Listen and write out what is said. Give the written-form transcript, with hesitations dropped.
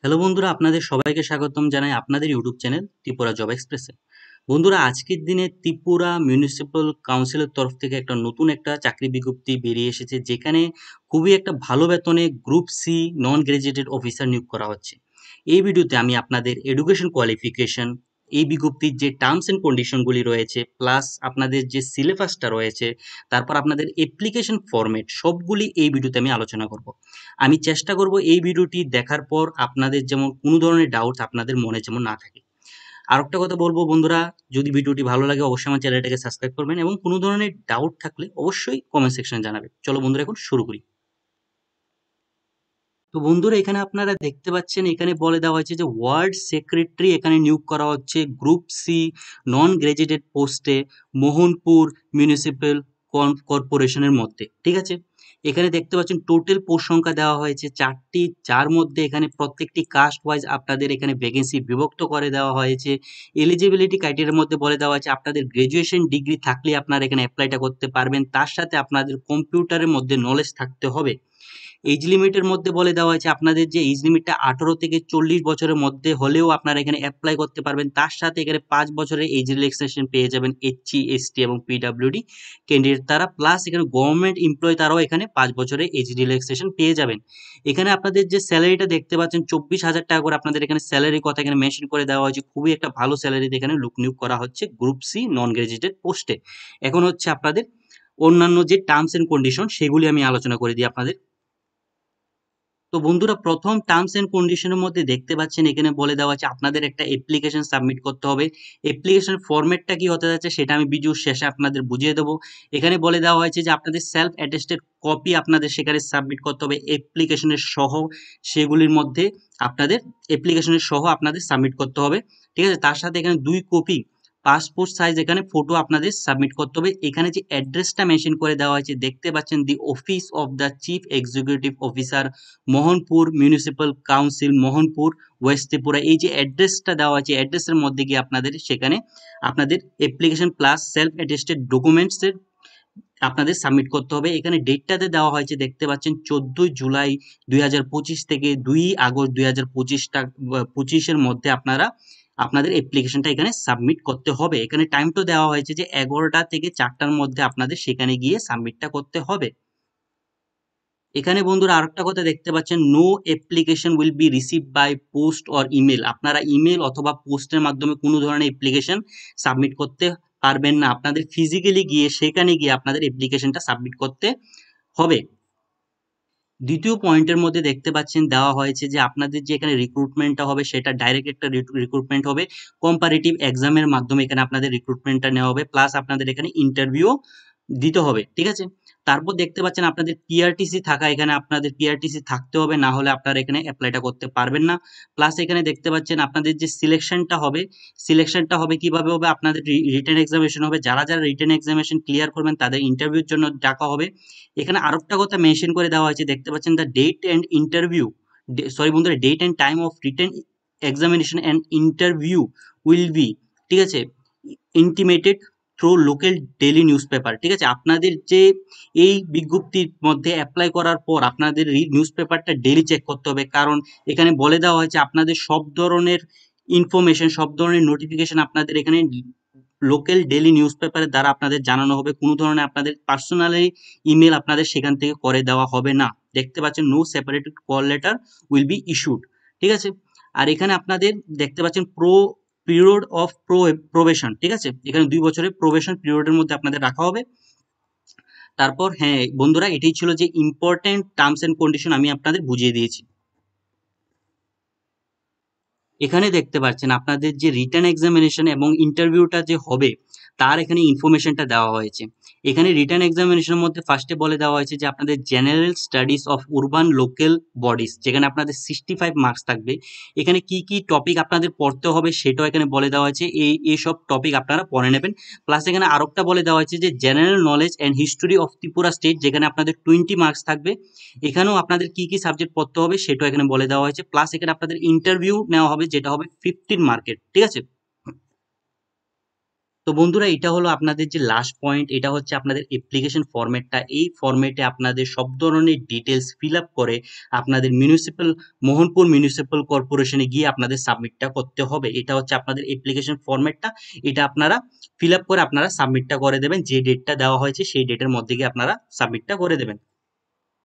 Hello বন্ধুরা, আপনাদের সবাইকে স্বাগতম জানাই আপনাদের ইউটিউব চ্যানেল ত্রিপুরা জব এক্সপ্রেসে। বন্ধুরা, আজকের দিনে ত্রিপুরা মিউনিসিপ্যাল কাউন্সিলের তরফ থেকে একটা চাকরি বিজ্ঞপ্তি বেরিয়ে এসেছে, যেখানে খুবই একটা ভালো বেতনে group C non graduated officer নিয়োগ করা হচ্ছে। এই ভিডিওতে আমি আপনাদের এডুকেশন কোয়ালিফিকেশন, এই বিজ্ঞপ্তির যে টার্মস এন্ড কন্ডিশনগুলি রয়েছে, প্লাস আপনাদের যে সিলেবাসটা রয়েছে, তারপর আপনাদের অ্যাপ্লিকেশন ফরম্যাট, সবগুলি এই ভিডিওতে আমি আলোচনা করব। আমি চেষ্টা করব এই ভিডিওটি দেখার পর আপনাদের যেমন কোনো ধরনের ডাউটস আপনাদের মনে যেমন না থাকে। আর একটা কথা বলবো বন্ধুরা, যদি ভিডিওটি ভালো লাগে অবশ্যই আমার চ্যানেলটাকে সাবস্ক্রাইব করবেন এবং কোনো ধরনের ডাউট থাকলে অবশ্যই কমেন্ট সেকশনে জানাবেন। চলো বন্ধুরা, এখন শুরু করি। তো বন্ধুরা, এখানে আপনারা দেখতে পাচ্ছেন, এখানে বলে দেওয়া হয়েছে যে ওয়ার্ড সেক্রেটারি এখানে নিয়োগ করা হচ্ছে গ্রুপ সি নন গ্র্যাজুয়েটেড পোস্টে, মোহনপুর মিউনিসিপ্যাল কর্পোরেশনের মধ্যে। ঠিক আছে, এখানে দেখতে পাচ্ছেন টোটাল পোস্ট সংখ্যা দেওয়া হয়েছে 4টি, যার মধ্যে এখানে প্রত্যেকটি কাস্ট ওয়াইজ আপনাদের এখানে ভ্যাকেন্সি বিভক্ত করে দেওয়া হয়েছে। এলিজিবিলিটি ক্রাইটেরিয়ার মধ্যে বলে দেওয়া হয়েছে আপনাদের গ্রাজুয়েশন ডিগ্রি থাকলে আপনারা এখানে অ্যাপ্লাইটা করতে পারবেন, তার সাথে আপনাদের কম্পিউটারের মধ্যে নলেজ থাকতে হবে। এজ লিমিটের মধ্যে বলে দেওয়া হয়েছে আপনাদের যে এজ লিমিটটা 18 থেকে 40 বছরের মধ্যে হলেও আপনারা এখানে অ্যাপ্লাই করতে পারবেন, তার সাথে এখানে 5 বছরের এজ রিল্যাক্সেশন পেয়ে যাবেন এসসি এসটি এবং পিডব্লিউডি ক্যান্ডিডেট তারা, প্লাস এখানে গভর্নমেন্ট এমপ্লয় তারাও এখানে 5 বছরের এজ রিল্যাক্সেশন পেয়ে যাবেন। এখানে আপনাদের যে স্যালারিটা দেখতে পাচ্ছেন 24,000 টাকা করে আপনাদের এখানে স্যালারি কথা এখানে মেনশন করে দেওয়া হয়েছে। খুবই একটা ভালো স্যালারিতে এখানে লোক নিয়োগ করা হচ্ছে গ্রুপ সি নন গ্রাজুয়েটেড পোস্টে। এখন হচ্ছে আপনাদের অন্যান্য যে টার্মস এন্ড কন্ডিশন সেগুলি আমি আলোচনা করে দিই আপনাদের। তো বন্ধুরা, প্রথম টার্মস এন্ড কন্ডিশনের মধ্যে দেখতে পাচ্ছেন এখানে বলে দেওয়া আছে আপনাদের একটা অ্যাপ্লিকেশন সাবমিট করতে হবে। অ্যাপ্লিকেশন ফরম্যাটটা কি হতে যাচ্ছে সেটা আমি ভিডিওর শেষে আপনাদের বুঝিয়ে দেবো। এখানে বলে দেওয়া হয়েছে যে আপনাদের সেলফ অ্যাটেস্টেড কপি আপনাদের সেখানে সাবমিট করতে হবে অ্যাপ্লিকেশনের সহ, সেগুলির মধ্যে আপনাদের অ্যাপ্লিকেশনের সহ আপনাদের সাবমিট করতে হবে। ঠিক আছে, তার সাথে এখানে 2 কপি পাসপোর্ট সাইজ এখানে ফটো আপনাদের সাবমিট করতে হবে। এখানে যে অ্যাড্রেসটা মেনশন করে দেওয়া হয়েছে দেখতে পাচ্ছেন, the office of the chief executive officer, Mohanpur municipal council, Mohanpur, West Tripura. এই যে অ্যাড্রেসটা দেওয়া আছে, অ্যাড্রেসের মধ্যে গিয়ে আপনাদের সেখানে আপনাদের অ্যাপ্লিকেশন প্লাস সেলফ অ্যাটেস্টেড ডকুমেন্টসের আপনাদের সাবমিট করতে হবে। এখানে ডেটটাতে দেওয়া হয়েছে দেখতে পাচ্ছেন 14 জুলাই 2025 থেকে 2 আগস্ট 2025 মধ্যে আপনারা আপনাদের অ্যাপ্লিকেশনটা এখানে সাবমিট করতে হবে। এখানে টাইমটা দেওয়া হয়েছে যে 11টা থেকে 4টার মধ্যে আপনাদের সেখানে গিয়ে সাবমিটটা করতে হবে। এখানে বন্ধুরা আরেকটা কথা দেখতে পাচ্ছেন, no application will be receive by post or email. আপনারা ইমেল অথবা পোস্টের মাধ্যমে কোনো ধরনের অ্যাপ্লিকেশন সাবমিট করতে পারবেন না। আপনাদের ফিজিক্যালি গিয়ে সেখানে গিয়ে আপনাদের অ্যাপ্লিকেশনটা সাবমিট করতে হবে। দ্বিতীয় পয়েন্টের মধ্যে দেখতে পাচ্ছেন দেওয়া হয়েছে যে আপনাদের যে এখানে রিক্রুটমেন্টটা হবে সেটা ডাইরেক্ট একটা রিক্রুটমেন্ট হবে। কম্পারেটিভ এক্সামের মাধ্যমে এখানে আপনাদের রিক্রুটমেন্টটা নেওয়া হবে, প্লাস আপনাদের এখানে ইন্টারভিউ দিতে হবে। ঠিক আছে, তারপর দেখতে পাচ্ছেন আপনাদের পিআরটিসি থাকা, এখানে আপনাদের পিআরটিসি থাকতে হবে, না হলে আপনারা এখানে অ্যাপ্লাইটা করতে পারবেন না। প্লাস এখানে দেখতে পাচ্ছেন আপনাদের যে সিলেকশনটা হবে কিভাবে হবে, আপনাদের রিটেন এক্সামিনেশন হবে। যারা যারা রিটেন এক্সামিনেশন ক্লিয়ার করবেন তাদের ইন্টারভিউর জন্য ডাকা হবে। এখানে আরেকটা কথা মেনশন করে দেওয়া হয়েছে দেখতে পাচ্ছেন, the date and interview, sorry বন্ধুরা, date and time of written examination and interview will be, ঠিক আছে, intimated through local daily newspaper. ঠিক আছে, আপনাদের যে এই বিজ্ঞপ্তির মধ্যে অ্যাপ্লাই করার পর আপনাদের নিউজ পেপারটা ডেইলি চেক করতে হবে, কারণ এখানে বলে দেওয়া হয়েছে আপনাদের সব ধরনের ইনফরমেশন, সব ধরনের নোটিফিকেশন আপনাদের এখানে লোকাল ডেইলি নিউজ পেপারের দ্বারা আপনাদের জানানো হবে। কোনো ধরনের আপনাদের পার্সোনালি ইমেল আপনাদের সেখান থেকে করে দেওয়া হবে না। দেখতে পাচ্ছেন no separated call letter will be issued. ঠিক আছে, আর এখানে আপনাদের দেখতে পাচ্ছেন পিরিয়ড অফ প্রোবেশন। ঠিক আছে, এখানে 2 বছরের প্রোবেশন পিরিয়ডের মধ্যে আপনাদের রাখা হবে। তারপর হ্যাঁ বন্ধুরা, এটাই ছিল যে ইম্পর্টেন্ট টার্মস এন্ড কন্ডিশন, আমি আপনাদের বুঝিয়ে দিয়েছি। এখানে দেখতে পাচ্ছেন আপনাদের যে রিটেন এক্সামিনেশন এবং ইন্টারভিউটা যে হবে তার এখানে ইনফরমেশনটা দেওয়া হয়েছে। এখানে রিটেন এক্সামিনেশনের মধ্যে ফার্স্টে বলে দেওয়া হয়েছে যে আপনাদের general studies of urban local bodies, যেখানে আপনাদের 65 মার্কস থাকবে। এখানে কি কি টপিক আপনাদের পড়তে হবে সেটাও এখানে বলে দেওয়া হয়েছে, এইসব টপিক আপনারা পড়ে নেবেন। প্লাস এখানে আরেকটা বলে দেওয়া হয়েছে যে general knowledge and history of Tripura state, যেখানে আপনাদের 20 মার্কস থাকবে। এখানেও আপনাদের কি কি সাবজেক্ট পড়তে হবে সেটাও এখানে বলে দেওয়া হয়েছে। প্লাস এখানে আপনাদের ইন্টারভিউ নেওয়া হবে, যেটা হবে 15 মার্কের। ঠিক আছে, তো বন্ধুরা, এটা হলো আপনাদের যে লাস্ট পয়েন্ট, এটা হচ্ছে আপনাদের অ্যাপ্লিকেশন ফরম্যাটটা। এই ফরম্যাটে আপনাদের সব ধরনের ডিটেলস ফিল আপ করে আপনাদের মোহনপুর মিউনিসিপ্যাল কর্পোরেশনে গিয়ে আপনাদের সাবমিটটা করতে হবে। এটা হচ্ছে আপনাদের অ্যাপ্লিকেশন ফরম্যাটটা। এটা আপনারা ফিল আপ করে আপনারা সাবমিটটা করে দেবেন। যে ডেটটা দেওয়া হয়েছে সেই ডেটের মধ্যে গিয়ে আপনারা সাবমিটটা করে দেবেন।